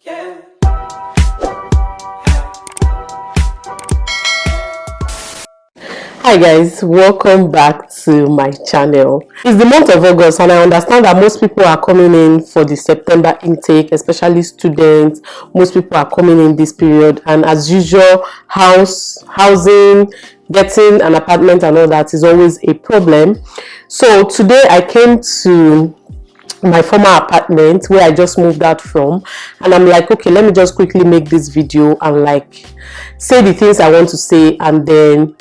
Hi guys, welcome back to my channel. It's the month of August and I understand that most people are coming in for the September intake, especially students. Most people are coming in this period, and as usual, housing, getting an apartment and all that is always a problem. So today I came to my former apartment where I just moved out from, and I'm like, okay, let me just quickly make this video and like say the things I want to say, and then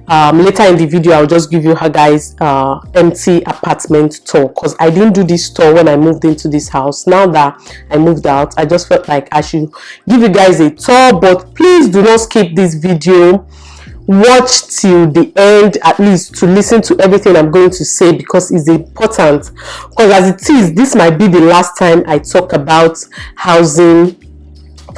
later in the video I'll just give you guys empty apartment tour, because I didn't do this tour when I moved into this house. Now that I moved out, I just felt like I should give you guys a tour. But please do not skip this video, watch till the end at least to listen to everything I'm going to say, because it's important. Because as it is, this might be the last time I talk about housing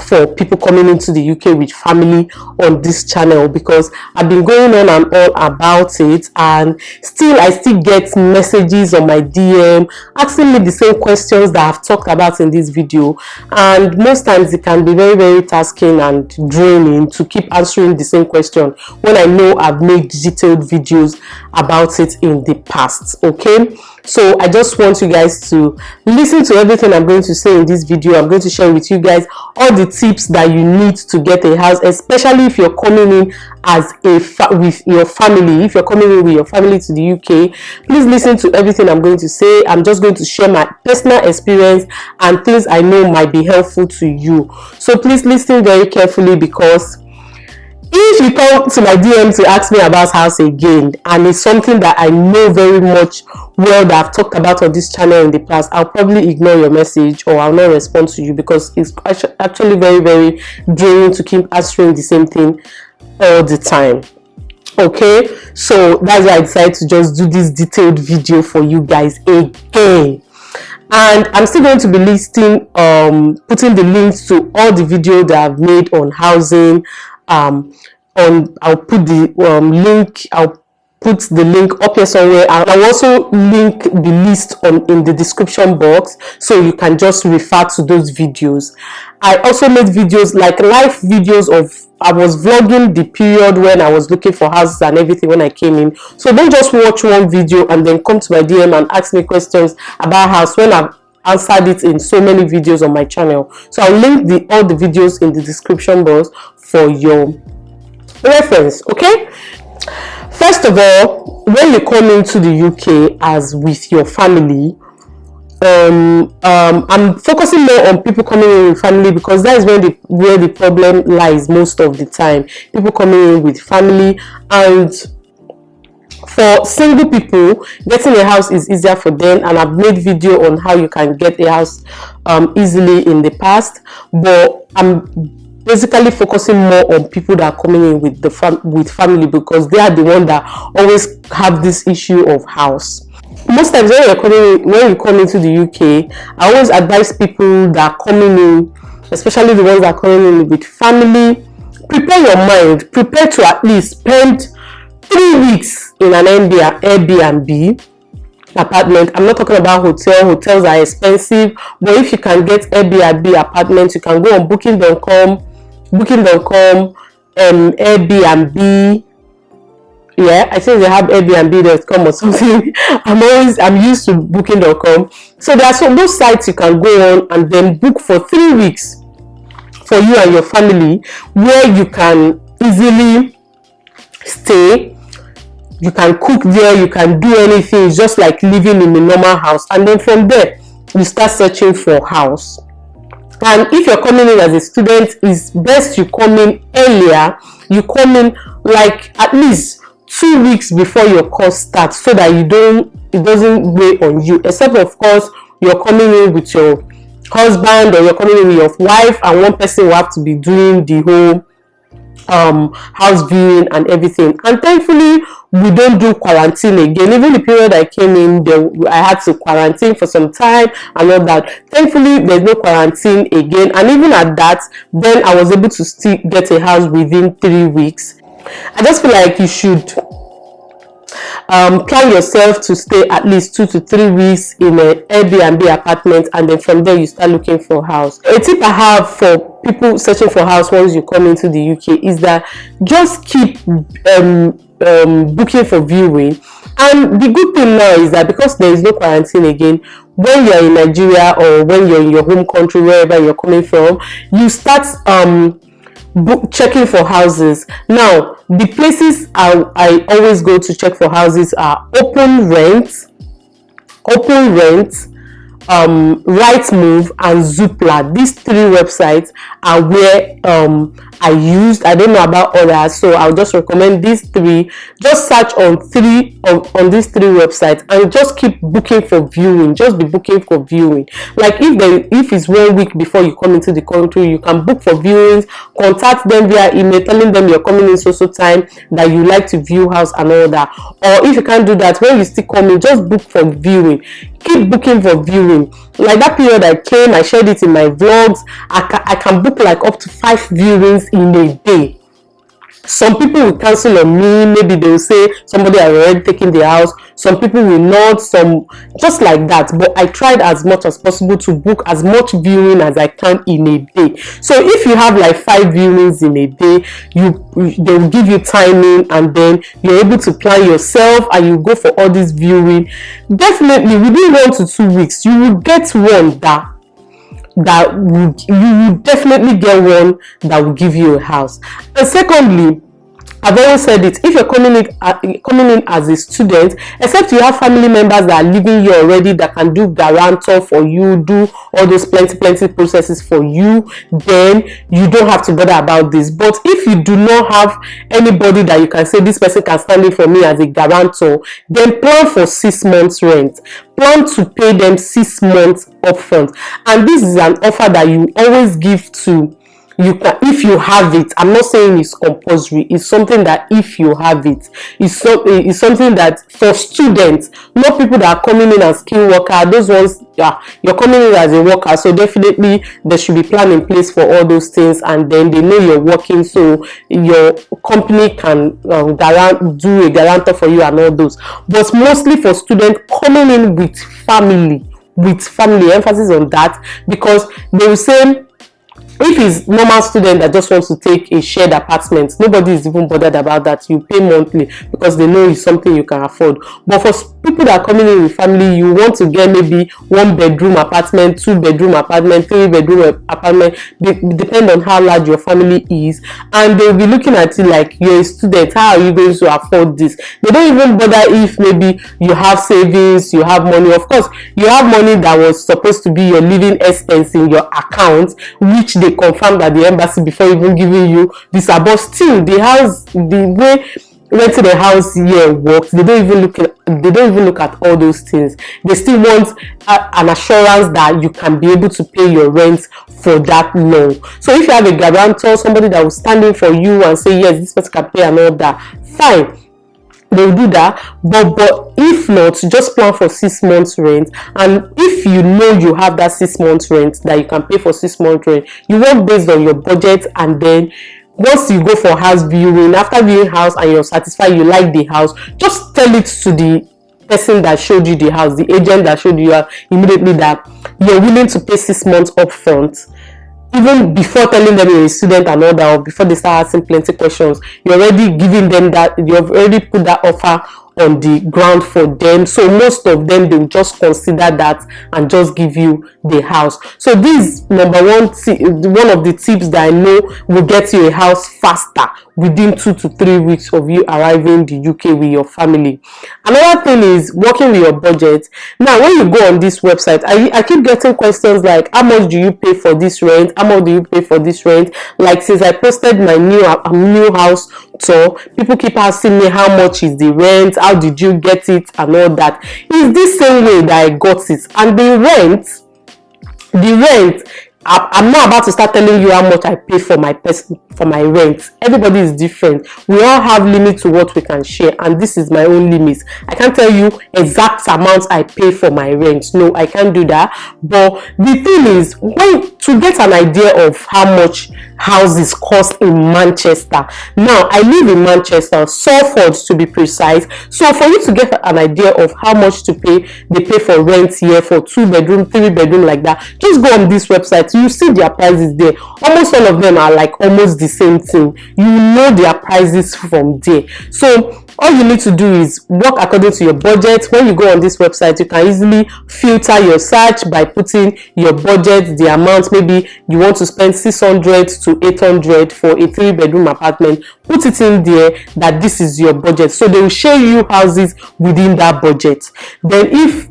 for people coming into the UK with family on this channel, because I've been going on and on about it, and I still get messages on my DM asking me the same questions that I've talked about in this video, and most times it can be very tasking and draining to keep answering the same question when I know I've made detailed videos about it in the past. Okay, so I just want you guys to listen to everything I'm going to say in this video. I'm going to share with you guys all the tips that you need to get a house, especially if you're coming in as with your family. If you're coming in with your family to the UK, please listen to everything I'm going to say. I'm just going to share my personal experience and things I know might be helpful to you. So please listen very carefully, because if you come to my DM to ask me about house again, and it's something that I know very much well that I've talked about on this channel in the past, I'll probably ignore your message or I'll not respond to you, because it's actually very draining to keep answering the same thing all the time. Okay, so that's why I decided to just do this detailed video for you guys again. And I'm still going to be listing putting the links to all the videos that I've made on housing. I'll put the link up here somewhere. I'll also link the list in the description box, so you can just refer to those videos. I also made videos, like live videos I was vlogging the period when I was looking for houses and everything when I came in. So don't just watch one video and then come to my DM and ask me questions about house when I've answered it in so many videos on my channel. So I'll link all the videos in the description box for your reference. Okay, first of all, when you come into the UK as with your family, I'm focusing more on people coming in with family, because that is where the problem lies most of the time. People coming in with family, and for single people, getting a house is easier for them, and I've made video on how you can get a house easily in the past. But I'm basically focusing more on people that are coming in with family, because they are the ones that always have this issue of house. Most times when you come into the UK, I always advise people that are coming in, especially the ones that are coming in with family, prepare your mind, prepare to at least spend 3 weeks in an Airbnb apartment. I'm not talking about hotels are expensive, but if you can get Airbnb apartments, you can go on booking.com, Airbnb. Yeah, I think they have Airbnb.com or something. I'm used to booking.com. So there are those sites you can go on and then book for 3 weeks for you and your family, where you can easily stay. You can cook there, you can do anything. It's just like living in a normal house. And then from there, you start searching for house. And if you're coming in as a student, it's best you come in earlier. You come in like at least 2 weeks before your course starts, so that it doesn't weigh on you. Except of course you're coming in with your husband, or you're coming in with your wife, and one person will have to be doing the whole house viewing and everything. And thankfully we don't do quarantine again. Even the period I came in, I had to quarantine for some time and all that. Thankfully there's no quarantine again, and even at that, then I was able to still get a house within 3 weeks. I just feel like you should Plan yourself to stay at least 2 to 3 weeks in an Airbnb apartment, and then from there you start looking for a house. A tip I have for people searching for a house once you come into the UK is that just keep booking for viewing. And the good thing now is that because there is no quarantine again, when you're in Nigeria or when you're in your home country, wherever you're coming from, you start checking for houses. Now, the places I always go to check for houses are Open Rent, Rightmove, and Zoopla. These 3 websites are where I used. I don't know about others, so I'll just recommend these 3. Just search on these 3 websites and just keep booking for viewing. Just be booking for viewing. Like if it's 1 week before you come into the country, you can book for viewings. Contact them via email, telling them you're coming in so time, that you like to view house and all that. Or if you can't do that, when you still come in, just book for viewing. Keep booking for viewing. Like that period I came, I shared it in my vlogs. I can book like up to 5 viewings in a day. Some people will cancel on me. Maybe they will say somebody has already taken the house. Some people will not. Some just like that. But I tried as much as possible to book as much viewing as I can in a day. So if you have like 5 viewings in a day, they will give you timing, and then you're able to plan yourself, and you go for all this viewing. Definitely within 1 to 2 weeks, you will get one you will definitely get one that will give you a house. And secondly, I've always said it, if you're coming in as a student, except you have family members that are living here already that can do guarantor for you, do all those plenty processes for you, then you don't have to bother about this. But if you do not have anybody that you can say this person can stand in for me as a guarantor, then plan for 6 months rent. Plan to pay them 6 months upfront. And this is an offer that you always give to if you have it. I'm not saying it's compulsory. It's something that if you have it, it's something that for students, not people that are coming in as skilled worker. Those ones, yeah, you're coming in as a worker, so definitely there should be plan in place for all those things, and then they know you're working, so your company can do a guarantor for you and all those. But mostly for students coming in with family, emphasis on that, because they will say, if it's normal student that just wants to take a shared apartment, nobody is even bothered about that. You pay monthly because they know it's something you can afford. But for people that are coming in with family, you want to get maybe 1-bedroom apartment, 2-bedroom apartment, 3-bedroom apartment, depend on how large your family is, and they'll be looking at it like, you're a student, how are you going to afford this? They don't even bother if maybe you have savings, you have money. Of course, you have money that was supposed to be your living expense in your account, which they confirmed at the embassy before even giving you this. But still, the way renting a house here works, they don't even look at all those things. They still want an assurance that you can be able to pay your rent for that long. So if you have a guarantor, somebody that will stand in for you and say, yes, this person can pay and all that, fine, they will do that. But if not, just plan for 6 months rent. And if you know you have that 6 months rent that you can pay for 6 months rent, you work based on your budget, and then once you go for house viewing, after viewing house and you're satisfied, you like the house, just tell it to the person that showed you the house, the agent that showed you immediately, that you're willing to pay 6 months upfront. Even before telling them you're a student and all that, or before they start asking plenty questions, you're already giving them that, you've already put that offer on the ground for them. So most of them, they will just consider that and just give you the house. So this number one of the tips that I know will get you a house faster within 2 to 3 weeks of you arriving in the UK with your family. Another thing is working with your budget. Now, when you go on this website, I keep getting questions like, how much do you pay for this rent? How much do you pay for this rent? Like, since I posted my new house tour, people keep asking me, how much is the rent? How did you get it? And all that. It's the same way that I got it. And the rent, I'm not about to start telling you how much I pay for my rent. Everybody is different. We all have limits to what we can share, and this is my own limits. I can't tell you exact amounts I pay for my rent. No, I can't do that. But the thing is, to get an idea of how much houses cost in Manchester. Now, I live in Manchester, Salford to be precise. So for you to get an idea of how much to pay, they pay for rent here for 2-bedroom, 3-bedroom like that, just go on this website. You see their prices there. Almost all of them are like almost the same thing. You know their prices from there. So all you need to do is work according to your budget. When you go on this website, you can easily filter your search by putting your budget, the amount. Maybe you want to spend 600 to 800 for a 3-bedroom apartment. Put it in there that this is your budget. So they will show you houses within that budget. Then if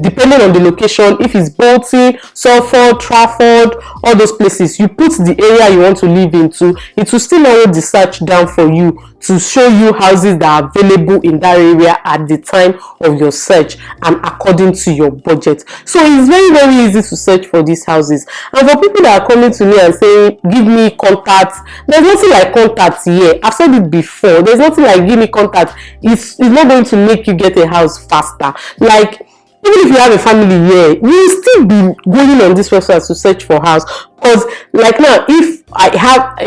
depending on the location, if it's Bolton, Salford, Trafford, all those places, you put the area you want to live into, it will still narrow the search down for you to show you houses that are available in that area at the time of your search and according to your budget. So it's very, very easy to search for these houses. And for people that are coming to me and saying, give me contacts, there's nothing like contacts here. I've said it before. There's nothing like give me contacts. It's not going to make you get a house faster. Like, even if you have a family here, you will still be going on this website to search for house. Because like now, if I have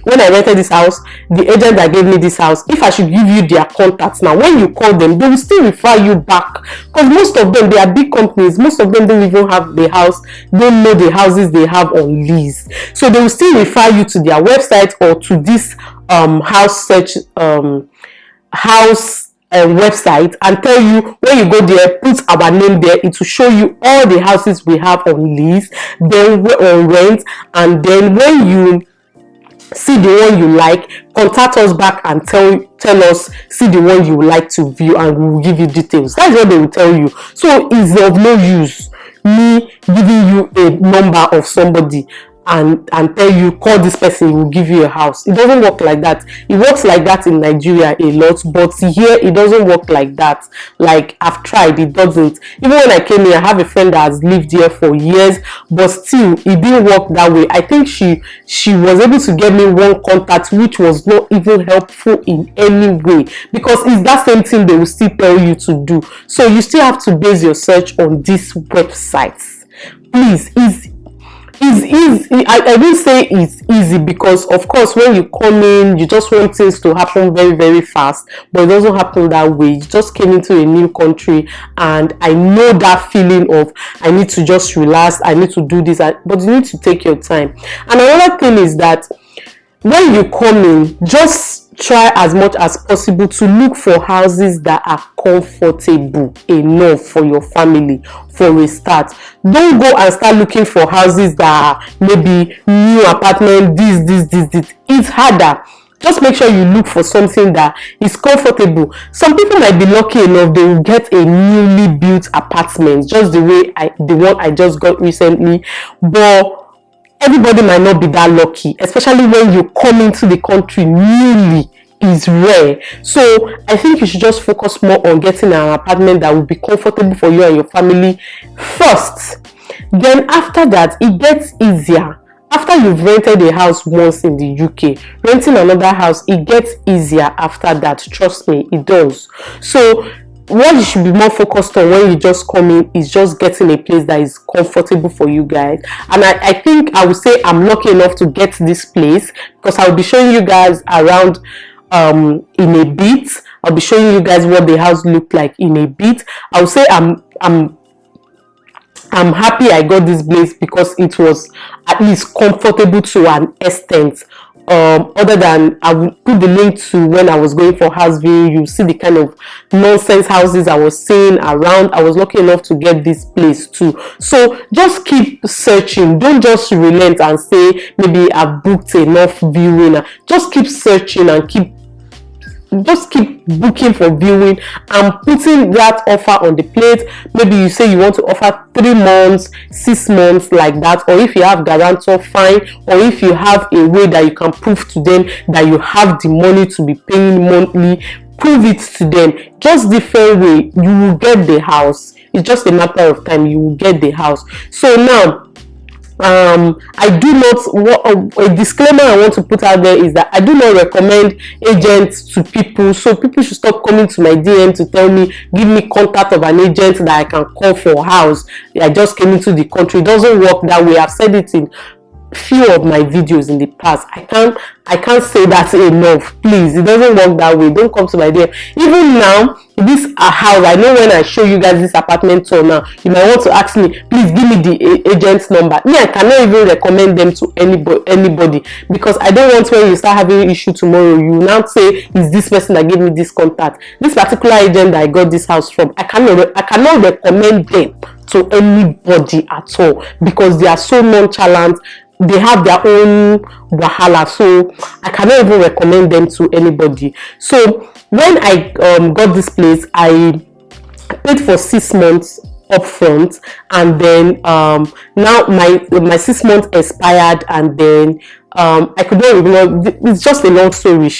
when I rented this house, the agent that gave me this house, if I should give you their contacts now, when you call them, they will still refer you back. Because most of them, they are big companies. Most of them don't even have the house, don't know the houses they have on lease. So they will still refer you to their website or to this house search house website and tell you, when you go there, put our name there. It will show you all the houses we have on lease, then on rent, and then when you see the one you like, contact us back and tell us, see the one you would like to view, and we will give you details. That's what they will tell you. So it's of no use me giving you a number of somebody and tell you, call this person, he will give you a house. It doesn't work like that. It works like that in Nigeria a lot, but here it doesn't work like that. Like, I've tried, it doesn't. Even when I came here, I have a friend that has lived here for years, but still it didn't work that way. I think she was able to get me one contact which was not even helpful in any way, because it's that same thing they will still tell you to do. So you still have to base your search on these websites. Please, it's easy. I will say it's easy because, of course, when you come in, you just want things to happen very, very fast, but it doesn't happen that way. You just came into a new country, and I know that feeling of, I need to just relax, I need to do this, but you need to take your time. And another thing is that when you come in, just try as much as possible to look for houses that are comfortable enough for your family for a start. Don't go and start looking for houses that are maybe new apartment, this. It's harder. Just make sure you look for something that is comfortable. Some people might be lucky enough, they will get a newly built apartment, just the one I just got recently, but everybody might not be that lucky, especially when you come into the country newly. Is rare. So I think you should just focus more on getting an apartment that will be comfortable for you and your family first. Then after that, it gets easier. After you've rented a house once in the UK, renting another house, it gets easier after that. Trust me, it does. So what you should be more focused on when you just come in is just getting a place that is comfortable for you guys. And I think I would say I'm lucky enough to get this place, because I'll be showing you guys around in a bit. I'll be showing you guys what the house looked like in a bit. I would say I'm happy I got this place because it was at least comfortable to an extent. Other than, I will put the link to when I was going for house viewing. You see the kind of nonsense houses I was seeing around. I was lucky enough to get this place too. So just keep searching. Don't just relent and say, maybe I've booked enough viewing. Just keep searching and keep booking for viewing and putting that offer on the plate. Maybe you say you want to offer 3 months, 6 months, like that, or if you have guarantor, fine, or if you have a way that you can prove to them that you have the money to be paying monthly, prove it to them. Just different way, you will get the house. It's just a matter of time, you will get the house. So now, I do not, a disclaimer I want to put out there is that I do not recommend agents to people, so people should stop coming to my DM to tell me, give me contact of an agent that I can call for a house. I just came into the country. It doesn't work that way. I've said it in few of my videos in the past. I can't say that enough. Please, it doesn't work that way. Don't come to my DM. Even now, this house, I know when I show you guys this apartment tour now, you might want to ask me, please give me the agent's number. Me, I cannot even recommend them to anybody because I don't want when you start having issue tomorrow, you now say, is this person that gave me this contact? This particular agent that I got this house from, I cannot recommend them to anybody at all because they are so nonchalant. They have their own wahala, so I cannot even recommend them to anybody. So when I got this place, I paid for 6 months upfront, and then now my 6 months expired, and then I could not even, it's just a long story,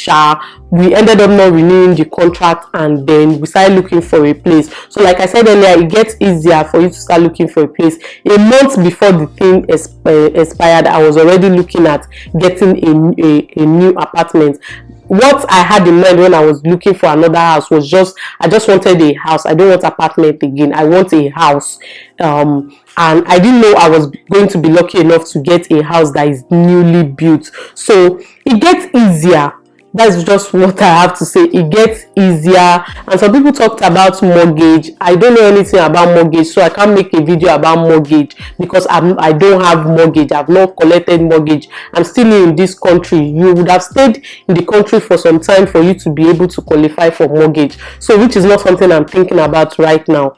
we ended up not renewing the contract, and then we started looking for a place. So like I said earlier, it gets easier for you to start looking for a place. A month before the thing expired, I was already looking at getting a new apartment. What I had in mind when I was looking for another house was I just wanted a house. I don't want apartment again. I want a house. And I didn't know I was going to be lucky enough to get a house that is newly built. So it gets easier. That's just what I have to say. It gets easier. And some people talked about mortgage. I don't know anything about mortgage, so I can't make a video about mortgage because I don't have mortgage. I've not collected mortgage. I'm still in this country. You would have stayed in the country for some time for you to be able to qualify for mortgage. So which is not something I'm thinking about right now.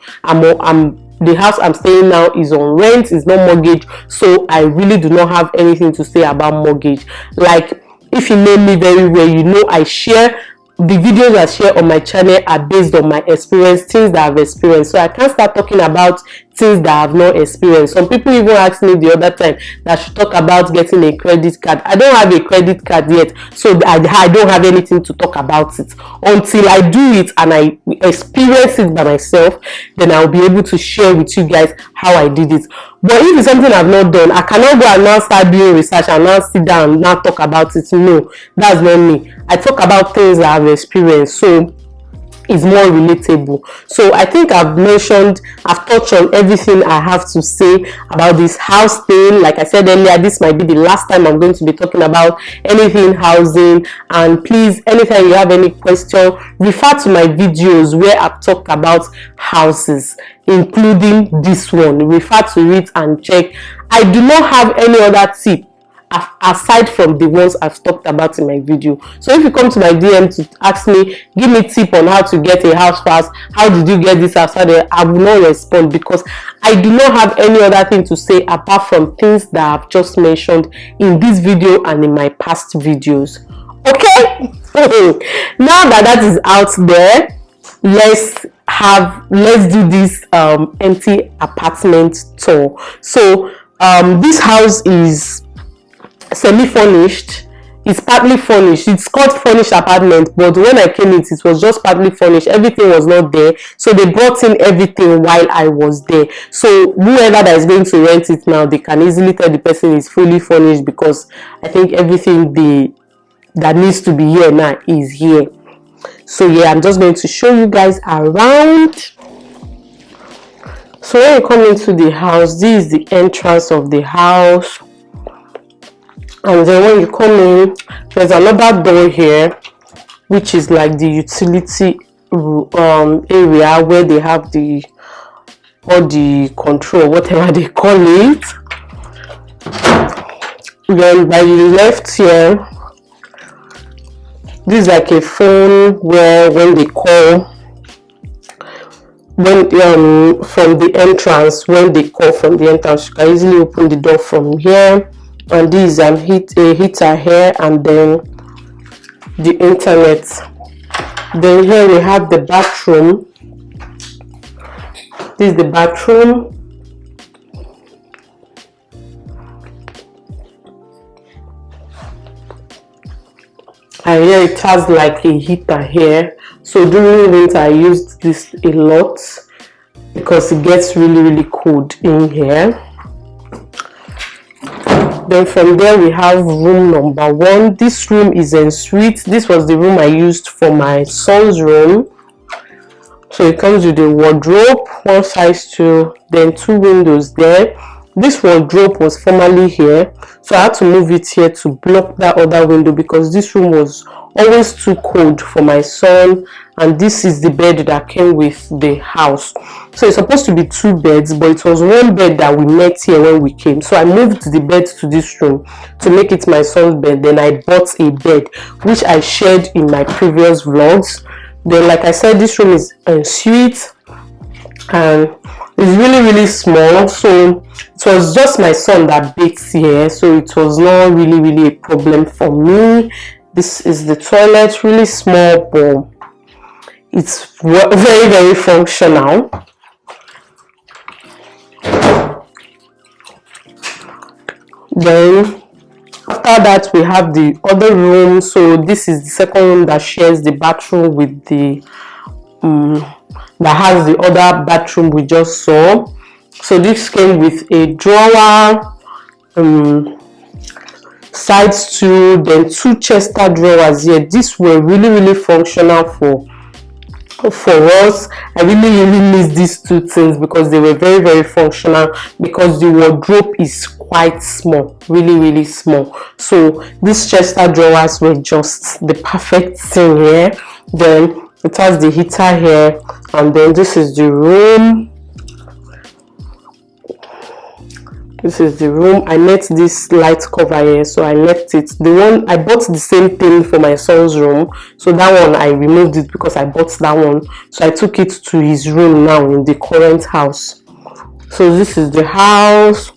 The house I'm staying now is on rent, is not mortgage, so I really do not have anything to say about mortgage. Like, if you know me very well, you know I share the videos I share on my channel are based on my experience, things that I've experienced. So I can't start talking about things that I've not experienced. Some people even asked me the other time that I should talk about getting a credit card. I don't have a credit card yet, so I don't have anything to talk about it. Until I do it and I experience it by myself, then I'll be able to share with you guys how I did it. But if it's something I've not done, I cannot go and now start doing research and now sit down and now talk about it. No, that's not me. I talk about things that I've experienced, so it's more relatable. So I think I've touched on everything I have to say about this house thing. Like I said earlier, this might be the last time I'm going to be talking about anything housing. And please, anytime you have any question, refer to my videos where I've talked about houses, including this one. Refer to it and check. I do not have any other tip aside from the ones I've talked about in my video. So if you come to my DM to ask me, give me tip on how to get a house fast, how did you get this house, I will not respond because I do not have any other thing to say apart from things that I've just mentioned in this video and in my past videos. Okay. Now that is out there, let's do this empty apartment tour. So this house is semi-furnished. It's partly furnished. It's called furnished apartment, but when I came in, it was just partly furnished. Everything was not there, so they brought in everything while I was there. So whoever that is going to rent it now, they can easily tell the person is fully furnished because I think everything that needs to be here now is here. So yeah, I'm just going to show you guys around. So when you come into the house, this is the entrance of the house. And then when you come in, there's another door here, which is like the utility area where they have all the control, whatever they call it. Then by the left here, this is like a phone where when they call, from the entrance, you can easily open the door from here. And this is a heater here, and then the internet. Then here we have the bathroom. This is the bathroom. And here it has like a heater here. So during winter I used this a lot because it gets really cold in here. Then from there we have room number 1. This room is en suite. This was the room I used for my son's room. So it comes with a wardrobe, one size 2, then 2 windows there. This wardrobe was formerly here, so I had to move it here to block that other window because this room was always too cold for my son. And this is the bed that came with the house. So it's supposed to be 2 beds, but it was 1 bed that we met here when we came. So I moved the bed to this room to make it my son's bed. Then I bought a bed which I shared in my previous vlogs. Then, like I said, this room is en suite and it's really small. So it was just my son that bathes here, so it was not really a problem for me. This is the toilet, really small, but it's very functional. Then after that we have the other room. So this is the second room that shares the bathroom with the that has the other bathroom we just saw. So this came with a drawer, sides 2, then 2 chester drawers here. These were really functional for us. I really miss these 2 things because they were very functional, because the wardrobe is quite small, really small. So these chester drawers were just the perfect thing here. Then it has the heater here, and then this is the room. This is the room. I met this light cover here, so I left it. The one I bought the same thing for my son's room, so that one I removed it because I bought that one. So I took it to his room now in the current house. So this is the house.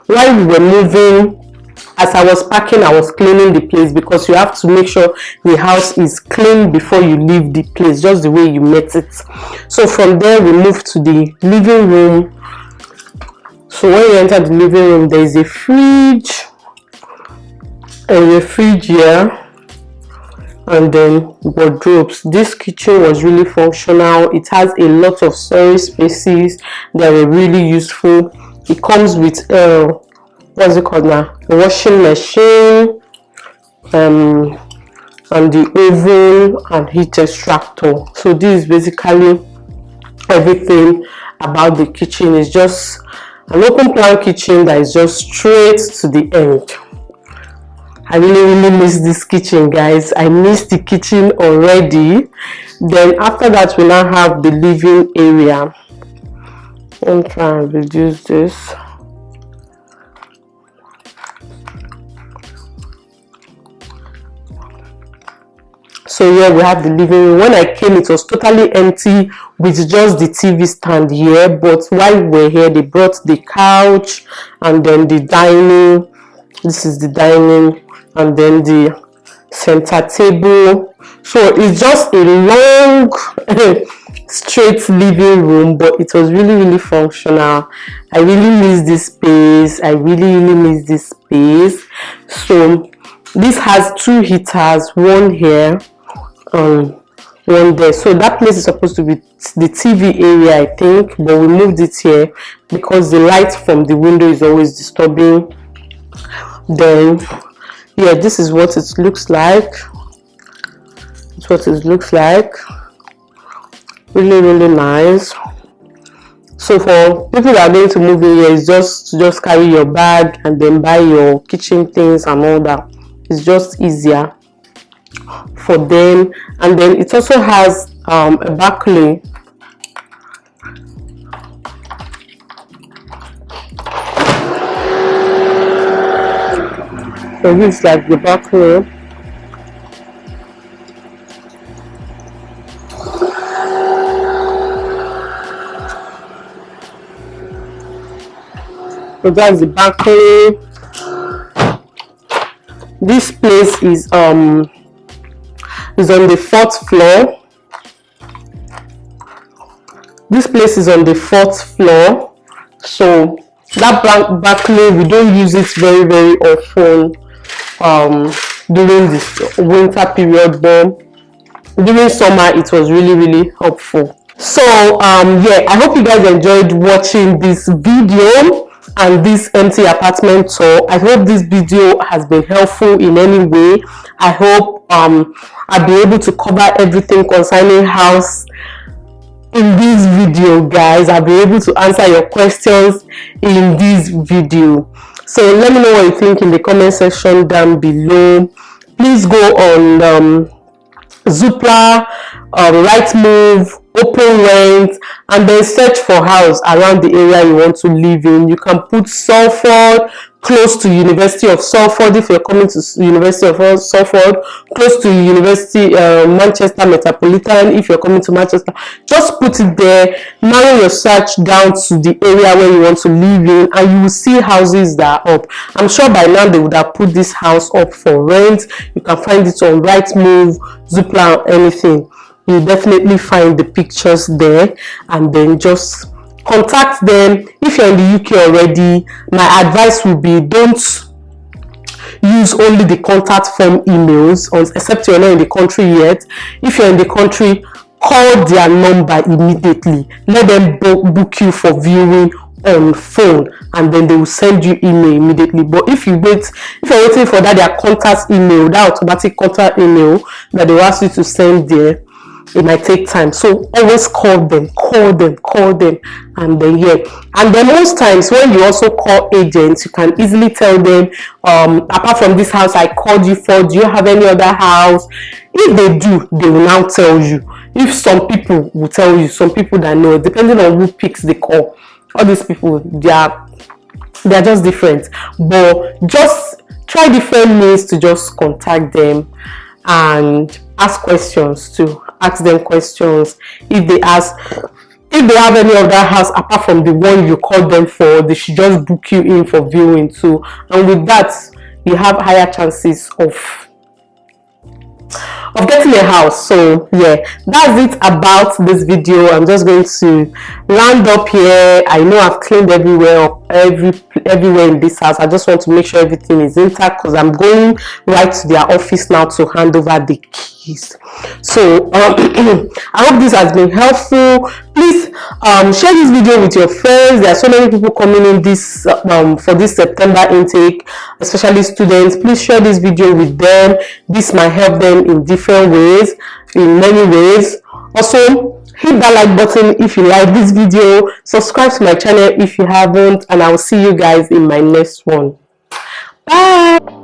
While we were moving, as I was packing, I was cleaning the place because you have to make sure the house is clean before you leave the place, just the way you met it. So from there we moved to the living room. So when you enter the living room, there is a fridge, here, and then wardrobes. This kitchen was really functional. It has a lot of storage spaces that were really useful. It comes with what's it called now? A washing machine, and the oven and heat extractor. So this is basically everything about the kitchen. It's just an open plan kitchen that is just straight to the end. I really miss this kitchen, guys. I miss the kitchen already. Then after that we now have the living area. I'm trying to reduce this. So here we have the living room. When I came, it was totally empty with just the TV stand here. But while we were here, they brought the couch and then the dining. This is the dining, and then the center table. So it's just a long straight living room, but it was really functional. I really miss this space. I really miss this space. So this has 2 heaters, one here, one there. So that place is supposed to be the TV area, I think, but we moved it here because the light from the window is always disturbing. Then yeah, this is what it looks like. It's what it looks like. Really nice. So for people that are going to move in here, it's just carry your bag and then buy your kitchen things and all that. It's just easier for them. And then it also has a balcony. So this is like the balcony. So that's the balcony. This place is on the 4th floor. This place is on the 4th floor. So that balcony, we don't use it very often during this winter period, but during summer it was really helpful. So yeah, I hope you guys enjoyed watching this video, and this empty apartment tour. I hope this video has been helpful in any way. I hope I'll be able to cover everything concerning house in this video, guys. I'll be able to answer your questions in this video. So let me know what you think in the comment section down below. Please go on Zoopla, Rightmove, Open Rent, and then search for house around the area you want to live in. You can put Salford, close to University of Salford if you're coming to University of Salford, close to University Manchester Metropolitan if you're coming to Manchester. Just put it there, narrow your search down to the area where you want to live in, and you will see houses that are up. I'm sure by now they would have put this house up for rent. You can find it on Rightmove, Zoopla, or anything. You'll definitely find the pictures there, and then just contact them. If you're in the UK already, my advice would be don't use only the contact form emails, except you're not in the country yet. If you're in the country, call their number immediately. Let them book you for viewing on phone, and then they will send you email immediately. But if you're waiting for that their contact email, that automatic contact email that they will ask you to send there, it might take time. So always call them, and then and then most times when you also call agents, you can easily tell them, apart from this house I called you for, do you have any other house? If they do, they will now tell you. If some people will tell you, some people that know, depending on who picks the call. All these people, they are just different, but just try different means to just contact them and ask questions too. Ask them questions. If they have any other house apart from the one you called them for, they should just book you in for viewing too. And with that, you have higher chances of getting a house. So yeah, that's it about this video. I'm just going to round up here. I know I've cleaned everywhere in this house. I just want to make sure everything is intact because I'm going right to their office now to hand over the keys. So I hope this has been helpful. Please share this video with your friends. There are so many people coming in this for this September intake, especially students. Please share this video with them. This might help them in different ways, in many ways. Also, hit that like button if you like this video. Subscribe to my channel if you haven't, and I will see you guys in my next one. Bye.